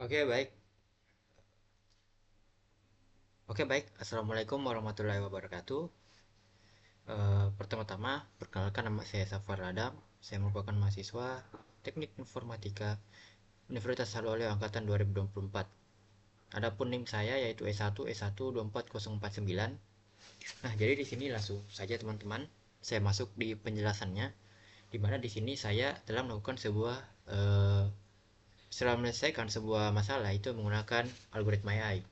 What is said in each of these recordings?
Oke, baik. Oke, baik. Assalamualaikum warahmatullahi wabarakatuh. Pertama-tama, perkenalkan nama saya Safar Adam. Saya merupakan mahasiswa Teknik Informatika Universitas Haloleo Angkatan 2024. Adapun NIM saya yaitu S1 S1 24049. Nah, jadi di sini langsung saja teman-teman, saya masuk di penjelasannya, di mana di sini saya telah melakukan setelah menyelesaikan sebuah masalah itu menggunakan algoritma AI.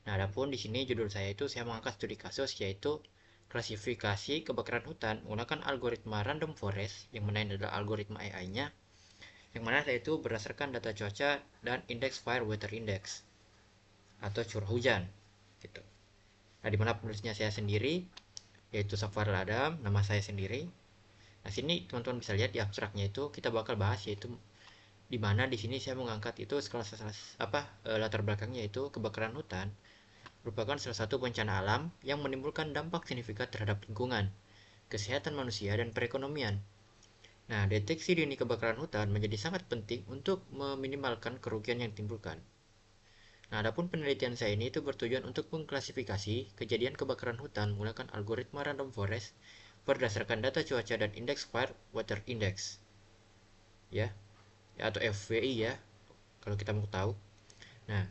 Nah, adapun di sini judul saya itu saya mengangkat studi kasus yaitu klasifikasi kebakaran hutan menggunakan algoritma random forest yang mana ini adalah algoritma AI-nya, yang mana saya itu berdasarkan data cuaca dan indeks fire weather index atau curah hujan gitu. Nah, di mana penulisnya saya sendiri yaitu Safar Adam, nama saya sendiri. Nah, sini teman-teman bisa lihat di abstraknya itu kita bakal bahas yaitu di mana di sini saya mengangkat itu latar belakangnya itu kebakaran hutan merupakan salah satu bencana alam yang menimbulkan dampak signifikan terhadap lingkungan, kesehatan manusia, dan perekonomian. Nah, deteksi dini kebakaran hutan menjadi sangat penting untuk meminimalkan kerugian yang ditimbulkan. Nah, adapun penelitian saya ini itu bertujuan untuk mengklasifikasi kejadian kebakaran hutan menggunakan algoritma random forest berdasarkan data cuaca dan indeks fire water index, ya, atau FWI ya, kalau kita mau tahu. Nah,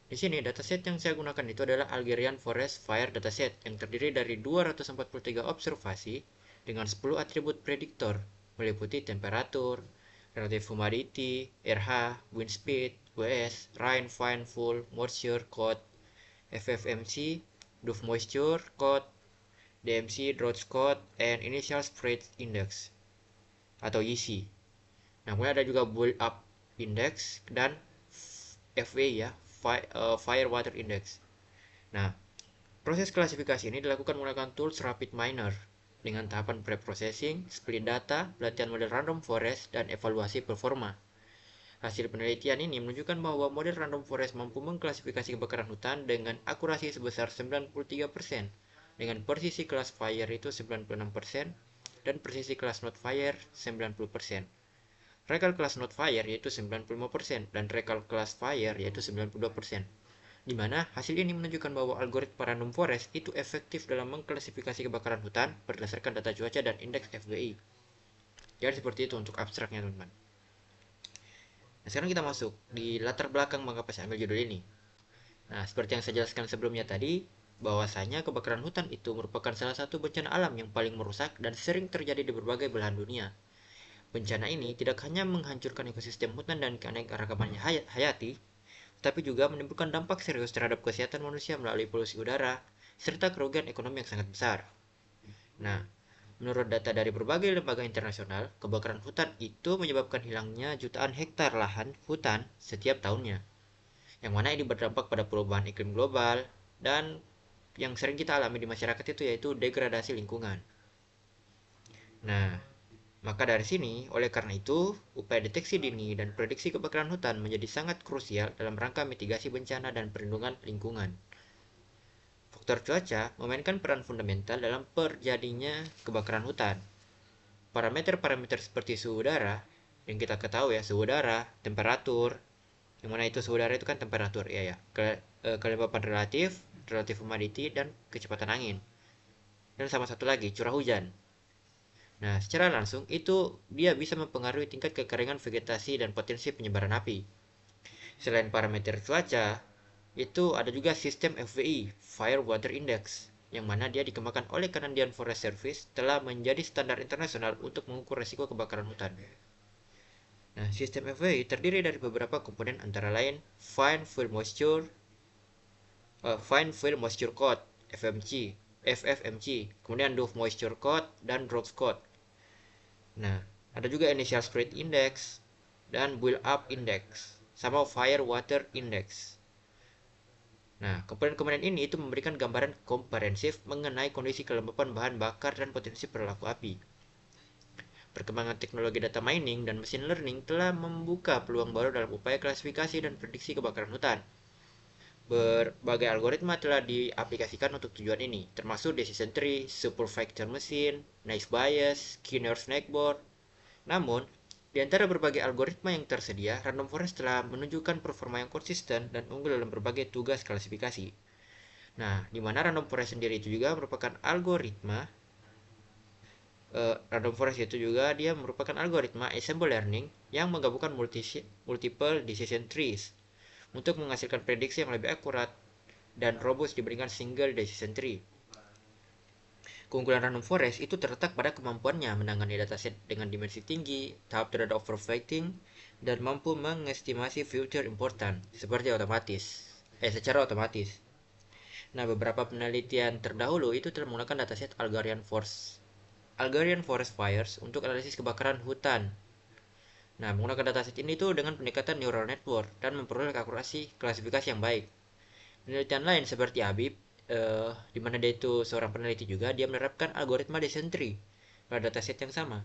di sini dataset yang saya gunakan itu adalah Algerian Forest Fire Dataset yang terdiri dari 243 observasi dengan 10 atribut prediktor meliputi temperatur, relative humidity, RH, wind speed, WS, rain, full, moisture, code, FFMC, dove moisture, code, DMC, drought code, and initial spread index atau YC. Nah, kemudian ada juga build up index dan FW ya, fire water index. Nah, proses klasifikasi ini dilakukan menggunakan tools Rapid Miner dengan tahapan pre-processing, split data, pelatihan model random forest, dan evaluasi performa. Hasil penelitian ini menunjukkan bahwa model random forest mampu mengklasifikasi kebakaran hutan dengan akurasi sebesar 93%, dengan presisi kelas fire itu 96%, dan presisi kelas not fire 90%. Recall kelas not fire yaitu 95% dan recall kelas fire yaitu 92%. Di mana hasil ini menunjukkan bahwa algoritma random forest itu efektif dalam mengklasifikasi kebakaran hutan berdasarkan data cuaca dan indeks FBI. Jadi seperti itu untuk abstraknya teman-teman. Nah, sekarang kita masuk di latar belakang mengapa saya ambil judul ini. Nah, seperti yang saya jelaskan sebelumnya tadi, bahwasanya kebakaran hutan itu merupakan salah satu bencana alam yang paling merusak dan sering terjadi di berbagai belahan dunia. Bencana ini tidak hanya menghancurkan ekosistem hutan dan keanekaragaman hayati, tapi juga menimbulkan dampak serius terhadap kesehatan manusia melalui polusi udara, serta kerugian ekonomi yang sangat besar. Nah, menurut data dari berbagai lembaga internasional, kebakaran hutan itu menyebabkan hilangnya jutaan hektar lahan hutan setiap tahunnya, yang mana ini berdampak pada perubahan iklim global dan yang sering kita alami di masyarakat itu yaitu degradasi lingkungan. Nah, maka dari sini, oleh karena itu, upaya deteksi dini dan prediksi kebakaran hutan menjadi sangat krusial dalam rangka mitigasi bencana dan perlindungan lingkungan. Faktor cuaca memainkan peran fundamental dalam terjadinya kebakaran hutan. Parameter-parameter seperti suhu udara, yang kita ketahui ya, suhu udara, temperatur, yang mana itu suhu udara itu kan temperatur, ya, kelembapan relatif, relative humidity, dan kecepatan angin. Dan sama satu lagi, curah hujan. Nah, secara langsung itu dia bisa mempengaruhi tingkat kekeringan vegetasi dan potensi penyebaran api. Selain parameter cuaca, itu ada juga sistem FWI, Fire Water Index, yang mana dia dikembangkan oleh Canadian Forest Service telah menjadi standar internasional untuk mengukur risiko kebakaran hutan. Nah, sistem FWI terdiri dari beberapa komponen antara lain Fine Field Moisture Code, FFMC, kemudian Dove Moisture Code, dan Drought Code. Nah, ada juga Initial Spread Index dan Build Up Index, sama Fire Water Index. Nah, komponen-komponen ini itu memberikan gambaran komprehensif mengenai kondisi kelembapan bahan bakar dan potensi perilaku api. Perkembangan teknologi data mining dan machine learning telah membuka peluang baru dalam upaya klasifikasi dan prediksi kebakaran hutan. Berbagai algoritma telah diaplikasikan untuk tujuan ini, termasuk decision tree, supervisor machine, noise bias, Skinner snackboard. Namun, Di antara berbagai algoritma yang tersedia, Random Forest telah menunjukkan performa yang konsisten dan unggul dalam berbagai tugas klasifikasi. Nah, di mana Random Forest sendiri itu juga merupakan algoritma Random Forest itu juga dia merupakan algoritma ensemble learning yang menggabungkan multiple decision trees untuk menghasilkan prediksi yang lebih akurat dan robust dibandingkan single decision tree. Keunggulan Random Forest itu terletak pada kemampuannya menangani dataset dengan dimensi tinggi, tahap tidak overfitting, dan mampu mengestimasi future important secara otomatis. Nah, beberapa penelitian terdahulu itu telah menggunakan dataset Algerian Forest Fires untuk analisis kebakaran hutan. Nah, menggunakan dataset ini tuh dengan pendekatan neural network dan memperoleh akurasi klasifikasi yang baik. Penelitian lain seperti Habib, di mana dia itu seorang peneliti juga, dia menerapkan algoritma decision tree pada dataset yang sama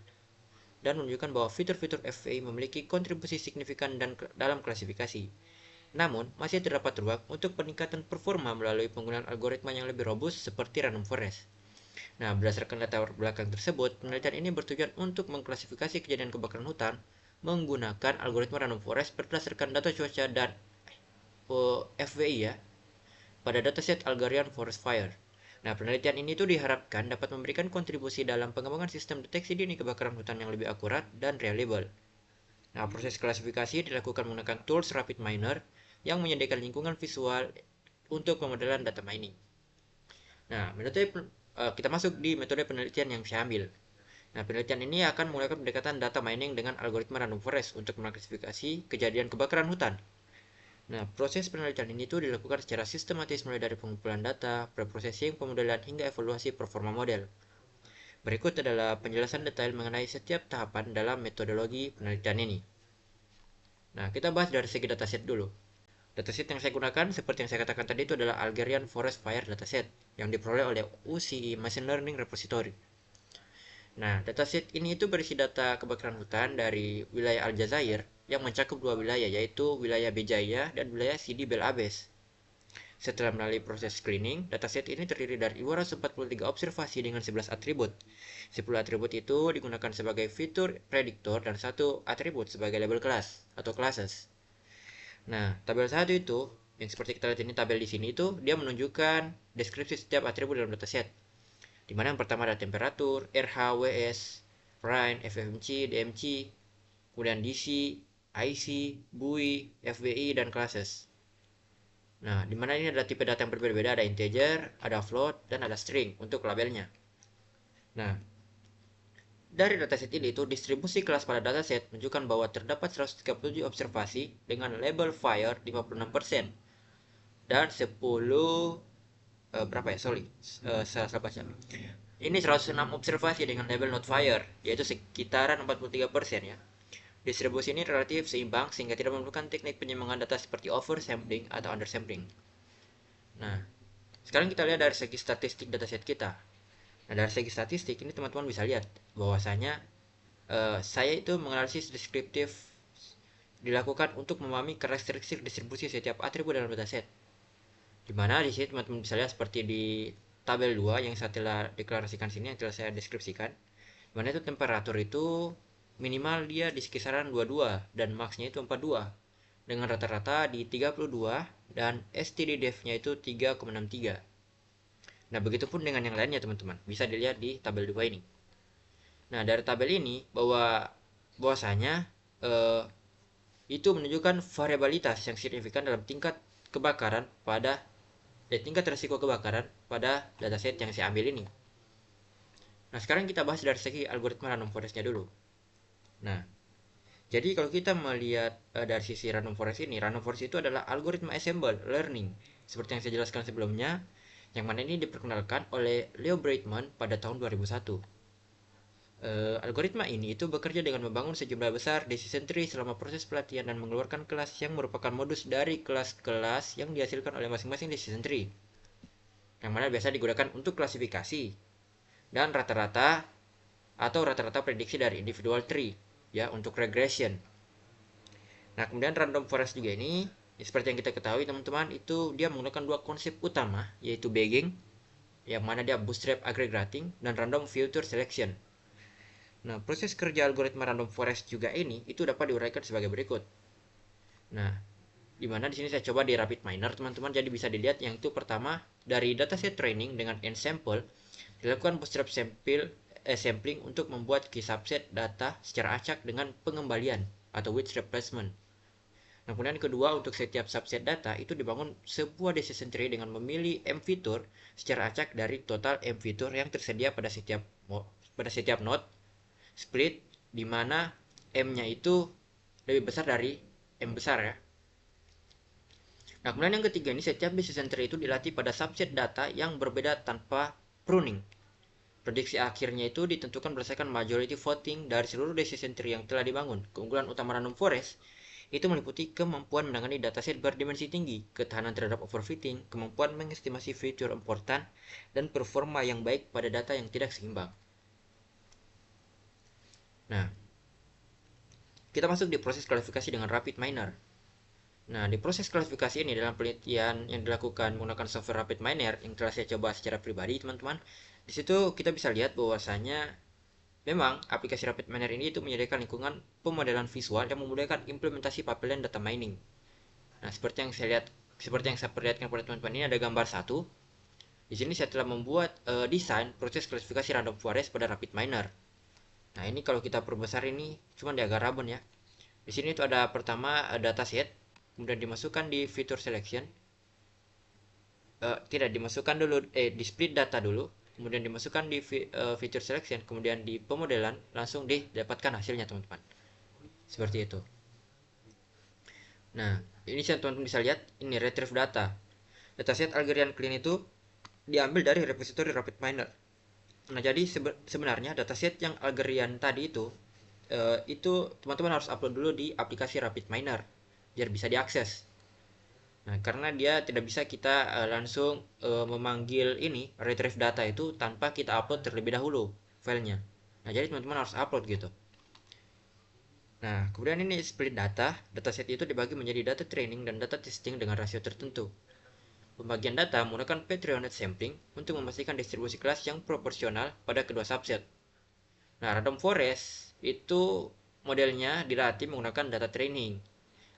dan menunjukkan bahwa fitur-fitur FAI memiliki kontribusi signifikan dalam klasifikasi. Namun, masih terdapat ruang untuk peningkatan performa melalui penggunaan algoritma yang lebih robust seperti Random Forest. Nah, berdasarkan latar belakang tersebut, penelitian ini bertujuan untuk mengklasifikasi kejadian kebakaran hutan menggunakan algoritma Random Forest berdasarkan data cuaca dan FWI ya, pada dataset Algerian Forest Fire. Nah, penelitian ini tuh diharapkan dapat memberikan kontribusi dalam pengembangan sistem deteksi dini kebakaran hutan yang lebih akurat dan reliable. Nah, proses klasifikasi dilakukan menggunakan tools Rapid Miner yang menyediakan lingkungan visual untuk pemodelan data mining. Nah, kita masuk di metode penelitian yang saya ambil. Nah, penelitian ini akan menggunakan pendekatan data mining dengan algoritma Random Forest untuk mengklasifikasi kejadian kebakaran hutan. Nah, proses penelitian ini tuh dilakukan secara sistematis mulai dari pengumpulan data, preprocessing, pemodelan, hingga evaluasi performa model. Berikut adalah penjelasan detail mengenai setiap tahapan dalam metodologi penelitian ini. Nah, kita bahas dari segi dataset dulu. Dataset yang saya gunakan, seperti yang saya katakan tadi, itu adalah Algerian Forest Fire Dataset yang diperoleh oleh UCI Machine Learning Repository. Nah, dataset ini itu berisi data kebakaran hutan dari wilayah Aljazair yang mencakup dua wilayah, yaitu wilayah Bejaia dan wilayah Sidi Bel Abbes. Setelah melalui proses screening, dataset ini terdiri dari 243 observasi dengan 11 atribut. 10 atribut itu digunakan sebagai fitur prediktor dan satu atribut sebagai label kelas atau classes. Nah, tabel 1 itu, yang seperti kita lihat ini tabel di sini itu, dia menunjukkan deskripsi setiap atribut dalam dataset. Di mana yang pertama ada temperatur, RH, WS, Prime, FFMC, DMC, kemudian DC, IC, BUI, FBI, dan classes. Nah, di mana ini ada tipe data yang berbeda-beda, ada integer, ada float, dan ada string untuk labelnya. Nah, dari dataset ini itu distribusi kelas pada dataset menunjukkan bahwa terdapat 137 observasi dengan label fire 56% dan 10 salah baca. Ini 106 observasi dengan label not fire, yaitu sekitaran 43% ya. Distribusi ini relatif seimbang sehingga tidak memerlukan teknik penyimbangan data seperti oversampling atau undersampling. Nah, sekarang kita lihat dari segi statistik dataset kita. Nah, dari segi statistik ini teman-teman bisa lihat bahwasanya saya itu menganalisis deskriptif dilakukan untuk memahami karakteristik distribusi setiap atribut dalam dataset. Di mana di sini teman-teman bisa lihat seperti di tabel 2 yang saya telah deklarasikan sini, yang telah saya deskripsikan. Di mana itu temperatur itu minimal dia di kisaran 22 dan max-nya itu 42 dengan rata-rata di 32 dan STD depth-nya itu 3,63. Nah, begitupun dengan yang lainnya teman-teman. Bisa dilihat di tabel 2 ini. Nah, dari tabel ini bahwasanya itu menunjukkan variabilitas yang signifikan dalam tingkat kebakaran tingkat resiko kebakaran pada dataset yang saya ambil ini. Nah, sekarang kita bahas dari segi algoritma Random Forest-nya dulu. Nah, jadi kalau kita melihat dari sisi Random Forest ini, Random Forest itu adalah algoritma ensemble learning, seperti yang saya jelaskan sebelumnya, yang mana ini diperkenalkan oleh Leo Breitman pada tahun 2001. Algoritma ini itu bekerja dengan membangun sejumlah besar decision tree selama proses pelatihan dan mengeluarkan kelas yang merupakan modus dari kelas-kelas yang dihasilkan oleh masing-masing decision tree, yang mana biasa digunakan untuk klasifikasi dan rata-rata prediksi dari individual tree ya untuk regression. Nah, kemudian Random Forest juga ini seperti yang kita ketahui teman-teman, itu dia menggunakan dua konsep utama, yaitu bagging yang mana dia bootstrap aggregating dan random filter selection. Nah, proses kerja algoritma random forest juga ini itu dapat diuraikan sebagai berikut. Nah, di mana di sini saya coba di RapidMiner teman-teman, jadi bisa dilihat yang itu pertama dari dataset training dengan n sample dilakukan bootstrap sampling untuk membuat key subset data secara acak dengan pengembalian atau width replacement. Nah, kemudian kedua, untuk setiap subset data itu dibangun sebuah decision tree dengan memilih m fitur secara acak dari total m fitur yang tersedia pada setiap node split, di mana m-nya itu lebih besar dari m besar ya. Nah, kemudian yang ketiga ini, setiap decision tree itu dilatih pada subset data yang berbeda tanpa pruning. Prediksi akhirnya itu ditentukan berdasarkan majority voting dari seluruh decision tree yang telah dibangun. Keunggulan utama random forest itu meliputi kemampuan menangani dataset berdimensi tinggi, ketahanan terhadap overfitting, kemampuan mengestimasi fitur important, dan performa yang baik pada data yang tidak seimbang. Nah, kita masuk di proses klasifikasi dengan RapidMiner. Nah, di proses klasifikasi ini dalam penelitian yang dilakukan menggunakan software RapidMiner yang telah saya coba secara pribadi, teman-teman, di situ kita bisa lihat bahwasanya memang aplikasi RapidMiner ini itu menyediakan lingkungan pemodelan visual yang memudahkan implementasi pipeline data mining. Nah, seperti yang saya perlihatkan pada teman-teman, ini ada gambar satu. Di sini saya telah membuat desain proses klasifikasi random forest pada RapidMiner. Nah, ini kalau kita perbesar ini cuma di agak rabun ya. Di sini itu ada pertama dataset, kemudian dimasukkan di fitur selection. Tidak dimasukkan dulu, di split data dulu, kemudian dimasukkan di feature selection, kemudian di pemodelan langsung didapatkan hasilnya teman-teman, seperti itu. Nah, ini teman-teman bisa lihat, ini retrieve data. Dataset Algerian Clean itu diambil dari repository RapidMiner. Nah, jadi sebenarnya dataset yang Algerian tadi itu teman-teman harus upload dulu di aplikasi RapidMiner biar bisa diakses. Nah, karena dia tidak bisa kita langsung memanggil ini retrieve data itu tanpa kita upload terlebih dahulu filenya. Nah, jadi teman-teman harus upload gitu. Nah, kemudian ini split data. Dataset itu dibagi menjadi data training dan data testing dengan rasio tertentu. Pembagian data menggunakan Petri-Net sampling untuk memastikan distribusi kelas yang proporsional pada kedua subset. Nah, random forest itu modelnya dilatih menggunakan data training.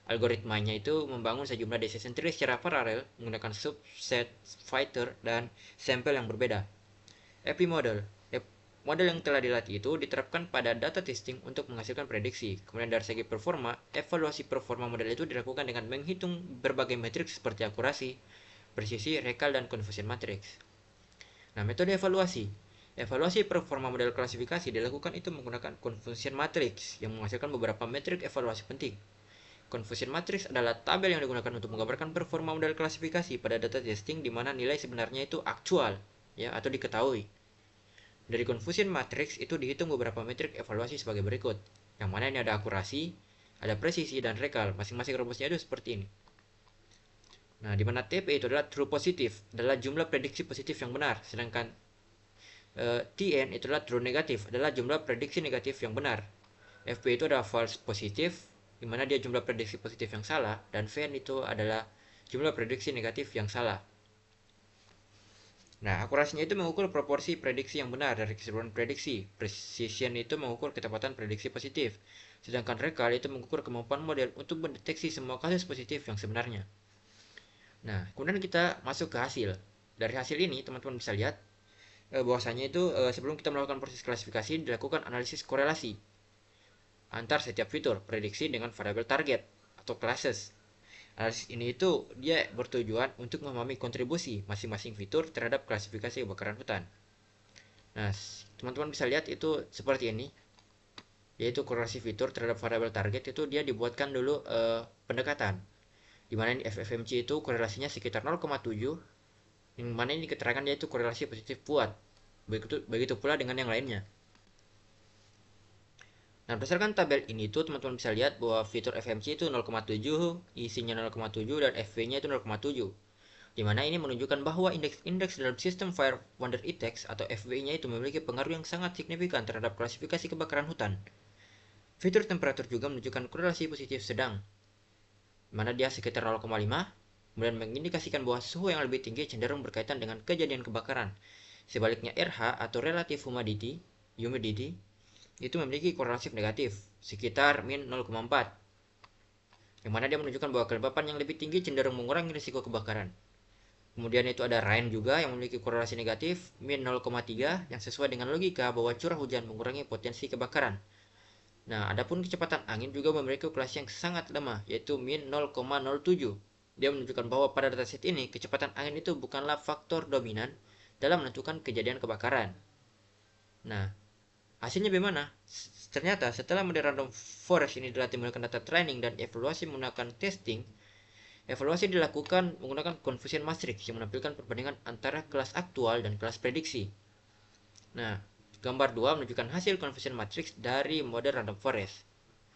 Algoritmanya itu membangun sejumlah decision tree secara paralel menggunakan subset, fighter, dan sampel yang berbeda. Epi model. Model yang telah dilatih itu diterapkan pada data testing untuk menghasilkan prediksi. Kemudian dari segi performa, evaluasi performa model itu dilakukan dengan menghitung berbagai metrik seperti akurasi, presisi, recall, dan confusion matrix. Nah, metode evaluasi. Evaluasi performa model klasifikasi dilakukan itu menggunakan confusion matrix yang menghasilkan beberapa metrik evaluasi penting. Confusion matrix adalah tabel yang digunakan untuk menggambarkan performa model klasifikasi pada data testing di mana nilai sebenarnya itu aktual ya atau diketahui. Dari confusion matrix itu dihitung beberapa metrik evaluasi sebagai berikut. Yang mana ini ada akurasi, ada presisi, dan recall. Masing-masing rumusnya itu seperti ini. Nah, di mana TP itu adalah true positif, adalah jumlah prediksi positif yang benar, sedangkan TN itu adalah true negatif, adalah jumlah prediksi negatif yang benar. FP itu adalah false positif, di mana dia jumlah prediksi positif yang salah, dan VN itu adalah jumlah prediksi negatif yang salah. Nah, akurasinya itu mengukur proporsi prediksi yang benar dari keseluruhan prediksi. Precision itu mengukur ketepatan prediksi positif. Sedangkan recall itu mengukur kemampuan model untuk mendeteksi semua kasus positif yang sebenarnya. Nah, kemudian kita masuk ke hasil. Dari hasil ini, teman-teman bisa lihat bahwasanya itu sebelum kita melakukan proses klasifikasi, dilakukan analisis korelasi antar setiap fitur prediksi dengan variabel target atau classes. Analisis ini itu dia bertujuan untuk memahami kontribusi masing-masing fitur terhadap klasifikasi kebakaran hutan. Nah, teman-teman bisa lihat itu seperti ini, yaitu korelasi fitur terhadap variabel target itu dia dibuatkan dulu pendekatan, di mana ini FFMC itu korelasinya sekitar 0,7, yang mana ini keterangan yaitu korelasi positif kuat. Begitu pula dengan yang lainnya. Nah, berdasarkan tabel ini tuh teman-teman bisa lihat bahwa fitur FMC itu 0,7, isinya 0,7, dan FV-nya itu 0,7. Dimana ini menunjukkan bahwa indeks dalam sistem Fire Wonder Index atau FW-nya itu memiliki pengaruh yang sangat signifikan terhadap klasifikasi kebakaran hutan. Fitur temperatur juga menunjukkan korelasi positif sedang, mana dia sekitar 0,5, kemudian mengindikasikan bahwa suhu yang lebih tinggi cenderung berkaitan dengan kejadian kebakaran. Sebaliknya RH atau relative humidity itu memiliki korelasi negatif sekitar min 0,4, yang mana dia menunjukkan bahwa kelembapan yang lebih tinggi cenderung mengurangi risiko kebakaran. Kemudian itu ada rain juga yang memiliki korelasi negatif min 0,3 yang sesuai dengan logika bahwa curah hujan mengurangi potensi kebakaran. Nah, adapun kecepatan angin juga memiliki korelasi yang sangat lemah, yaitu min 0,07. Dia menunjukkan bahwa pada dataset ini kecepatan angin itu bukanlah faktor dominan dalam menentukan kejadian kebakaran. Nah, hasilnya bagaimana? Ternyata setelah model random forest ini dilatih menggunakan data training dan evaluasi menggunakan testing, evaluasi dilakukan menggunakan confusion matrix yang menampilkan perbandingan antara kelas aktual dan kelas prediksi. Nah, gambar 2 menunjukkan hasil confusion matrix dari model random forest.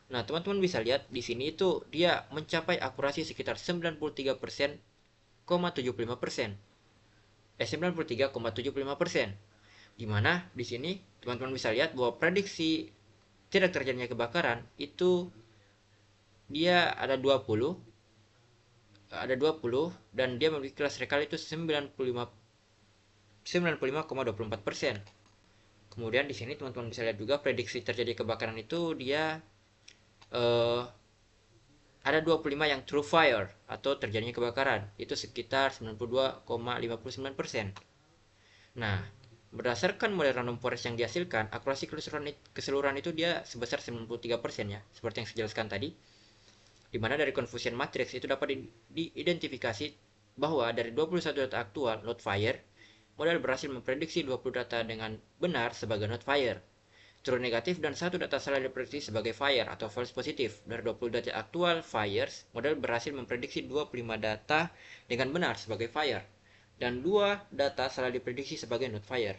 Nah, teman-teman bisa lihat di sini itu dia mencapai akurasi sekitar 93,75%. 93,75%. Di mana di sini teman-teman bisa lihat bahwa prediksi tidak terjadinya kebakaran itu dia ada 20 dan dia memiliki kelas rekal itu 95,24%. Kemudian di sini teman-teman bisa lihat juga prediksi terjadi kebakaran itu dia ada 25 yang true fire atau terjadinya kebakaran, itu sekitar 92,59%. Nah, berdasarkan model random forest yang dihasilkan, akurasi keseluruhan itu dia sebesar 93% ya, seperti yang saya jelaskan tadi. Di mana dari confusion matrix itu dapat diidentifikasi bahwa dari 21 data aktual not fire, model berhasil memprediksi 20 data dengan benar sebagai not fire, true negatif, dan satu data salah diprediksi sebagai fire atau false positif. Dari 20 data aktual fires, model berhasil memprediksi 25 data dengan benar sebagai fire dan 2 data salah diprediksi sebagai not fire.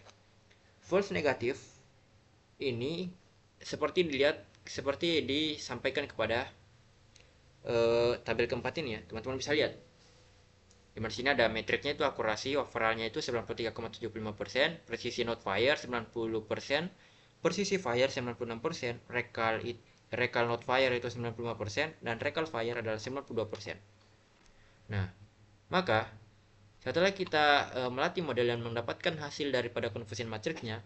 False negatif ini seperti disampaikan kepada tabel keempat ini ya, teman-teman bisa lihat. Di sini ada metriknya itu akurasi overallnya itu 93,75%, presisi not fire 90%, presisi fire 96%, recall not fire itu 95%, dan recall fire adalah 92%. Nah, maka setelah kita melatih model dan mendapatkan hasil daripada confusion matrixnya,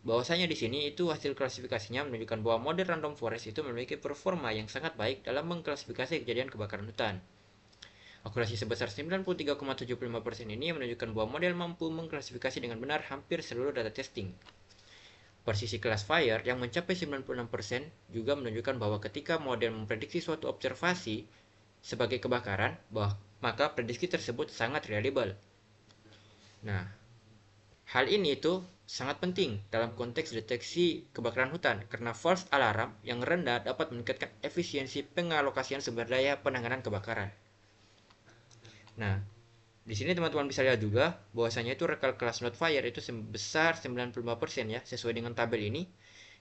bahwasanya di sini itu hasil klasifikasinya menunjukkan bahwa model random forest itu memiliki performa yang sangat baik dalam mengklasifikasi kejadian kebakaran hutan. Akurasi sebesar 93,75% ini menunjukkan bahwa model mampu mengklasifikasi dengan benar hampir seluruh data testing. Persisi kelas fire yang mencapai 96% juga menunjukkan bahwa ketika model memprediksi suatu observasi sebagai kebakaran, maka prediksi tersebut sangat reliable. Nah, hal ini itu sangat penting dalam konteks deteksi kebakaran hutan karena false alarm yang rendah dapat meningkatkan efisiensi pengalokasian sumber daya penanganan kebakaran. Nah, di sini teman-teman bisa lihat juga bahwasanya itu recall class not fire itu sebesar 95% ya, sesuai dengan tabel ini.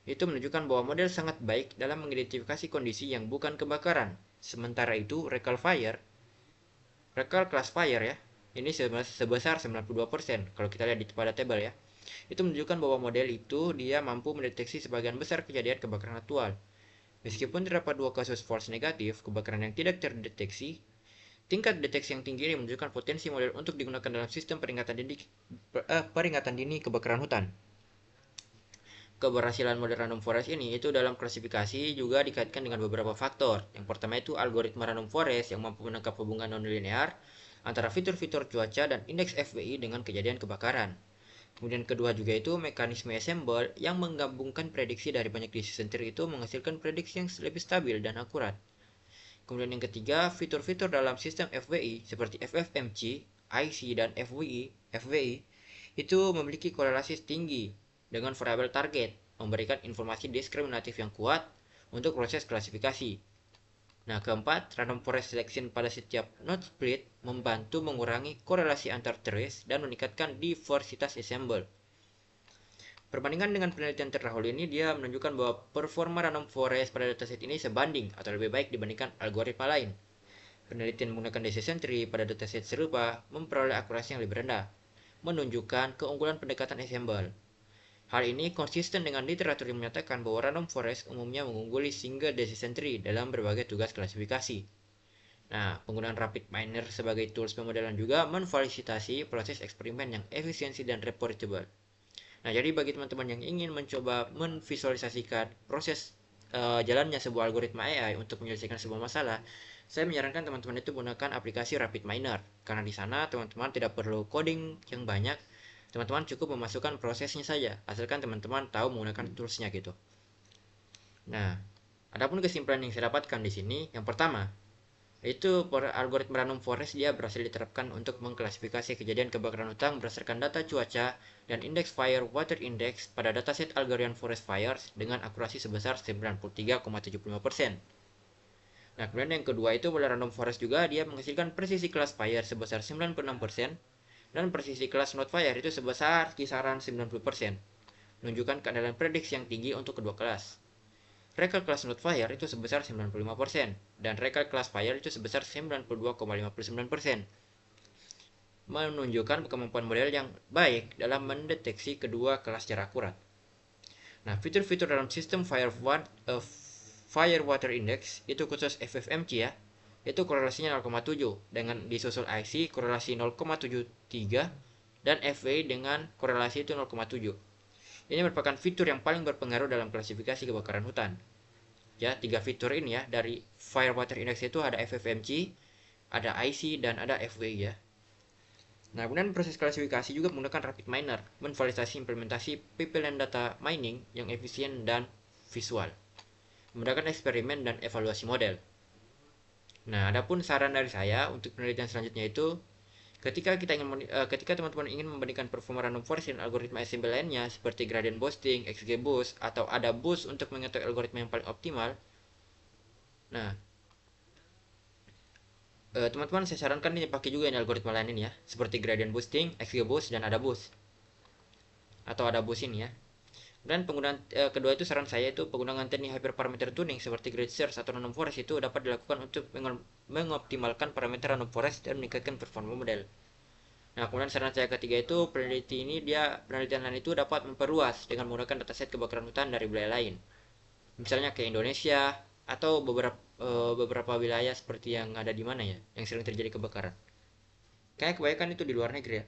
Itu menunjukkan bahwa model sangat baik dalam mengidentifikasi kondisi yang bukan kebakaran. Sementara itu recall class fire ya, ini sebesar 92% kalau kita lihat pada tabel ya. Itu menunjukkan bahwa model itu dia mampu mendeteksi sebagian besar kejadian kebakaran aktual. Meskipun terdapat 2 kasus false negatif, kebakaran yang tidak terdeteksi, tingkat deteksi yang tinggi ini menunjukkan potensi model untuk digunakan dalam sistem peringatan dini kebakaran hutan. Keberhasilan model random forest ini itu dalam klasifikasi juga dikaitkan dengan beberapa faktor. Yang pertama itu algoritma random forest yang mampu menangkap hubungan non-linear antara fitur-fitur cuaca dan indeks FWI dengan kejadian kebakaran. Kemudian kedua juga itu mekanisme ensemble yang menggabungkan prediksi dari banyak decision tree itu menghasilkan prediksi yang lebih stabil dan akurat. Kemudian yang ketiga, fitur-fitur dalam sistem FWI seperti FFMC, IC, dan FWI itu memiliki korelasi tinggi dengan variabel target, memberikan informasi diskriminatif yang kuat untuk proses klasifikasi. Nah, keempat, random forest selection pada setiap node split membantu mengurangi korelasi antar trace dan meningkatkan diversitas ensemble. Perbandingan dengan penelitian terdahulu ini dia menunjukkan bahwa performa random forest pada dataset ini sebanding atau lebih baik dibandingkan algoritma lain. Penelitian menggunakan decision tree pada dataset serupa memperoleh akurasi yang lebih rendah, menunjukkan keunggulan pendekatan ensemble. Hal ini konsisten dengan literatur yang menyatakan bahwa random forest umumnya mengungguli single decision tree dalam berbagai tugas klasifikasi. Nah, penggunaan rapid miner sebagai tools pemodelan juga memfasilitasi proses eksperimen yang efisiensi dan reproducible. Nah, jadi bagi teman-teman yang ingin mencoba memvisualisasikan proses jalannya sebuah algoritma AI untuk menyelesaikan sebuah masalah, saya menyarankan teman-teman itu menggunakan aplikasi RapidMiner. Karena di sana teman-teman tidak perlu coding yang banyak, teman-teman cukup memasukkan prosesnya saja, asalkan teman-teman tahu menggunakan toolsnya gitu. Nah, adapun kesimpulan yang saya dapatkan di sini, yang pertama, itu algoritma random forest dia berhasil diterapkan untuk mengklasifikasi kejadian kebakaran hutan berdasarkan data cuaca dan indeks fire water index pada dataset Algerian Forest Fires dengan akurasi sebesar 93,75%. Nah, kemudian yang kedua itu pada random forest juga dia menghasilkan presisi kelas fire sebesar 96% dan presisi kelas not fire itu sebesar kisaran 90%, menunjukkan keandalan prediksi yang tinggi untuk kedua kelas. Recall Class Not Fire itu sebesar 95% dan Recall Class Fire itu sebesar 92,59%, menunjukkan kemampuan model yang baik dalam mendeteksi kedua kelas secara akurat. Nah, fitur-fitur dalam sistem Fire Water Index itu khusus FFMC ya, itu korelasinya 0,7 dengan disusul IC korelasi 0,73 dan FA dengan korelasi itu 0,7. Ini merupakan fitur yang paling berpengaruh dalam klasifikasi kebakaran hutan. Ya, tiga fitur ini ya, dari Fire Water Index itu ada FFMC, ada IC, dan ada FWI ya. Nah, kemudian proses klasifikasi juga menggunakan RapidMiner, memvalidasi implementasi pipeline data mining yang efisien dan visual, menggunakan eksperimen dan evaluasi model. Nah, adapun saran dari saya untuk penelitian selanjutnya itu, ketika teman-teman ingin membandingkan performa random forest dan algoritma assembly lainnya seperti gradient boosting, XGBoost, atau ada boost untuk mengetahui algoritma yang paling optimal. Nah, teman-teman saya sarankan ini pakai juga ini algoritma lain ini ya, seperti gradient boosting, XGBoost, dan ada boost atau ada boost ini ya. Dan penggunaan kedua itu saran saya itu penggunaan teknik hyperparameter tuning seperti grid search atau random forest itu dapat dilakukan untuk mengoptimalkan parameter random forest dan meningkatkan performa model. Nah, kemudian saran saya ketiga itu penelitian lain itu dapat memperluas dengan menggunakan dataset kebakaran hutan dari wilayah lain. Misalnya ke Indonesia atau beberapa wilayah seperti yang ada di mana ya, yang sering terjadi kebakaran. Kayak kebanyakan itu di luar negeri ya.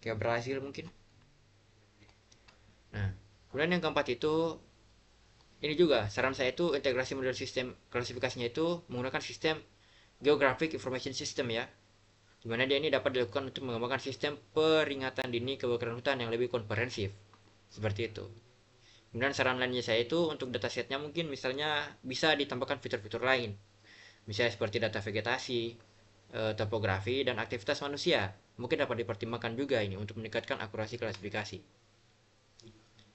Kayak Brasil mungkin. Nah, kemudian yang keempat itu ini juga saran saya itu integrasi model sistem klasifikasinya itu menggunakan sistem Geographic Information System ya, dimana dia ini dapat dilakukan untuk mengembangkan sistem peringatan dini kebakaran hutan yang lebih komprehensif seperti itu. Kemudian saran lainnya saya itu untuk datasetnya mungkin misalnya bisa ditambahkan fitur-fitur lain, misalnya seperti data vegetasi, topografi, dan aktivitas manusia. Mungkin dapat dipertimbangkan juga ini untuk meningkatkan akurasi klasifikasi.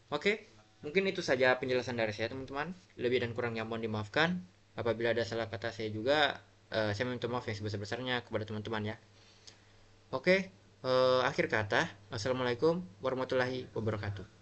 Oke, mungkin itu saja penjelasan dari saya teman-teman. Lebih dan kurangnya mohon dimaafkan. Apabila ada salah kata saya juga, saya minta maaf yang sebesar-besarnya kepada teman-teman ya. Oke, akhir kata, Assalamualaikum warahmatullahi wabarakatuh.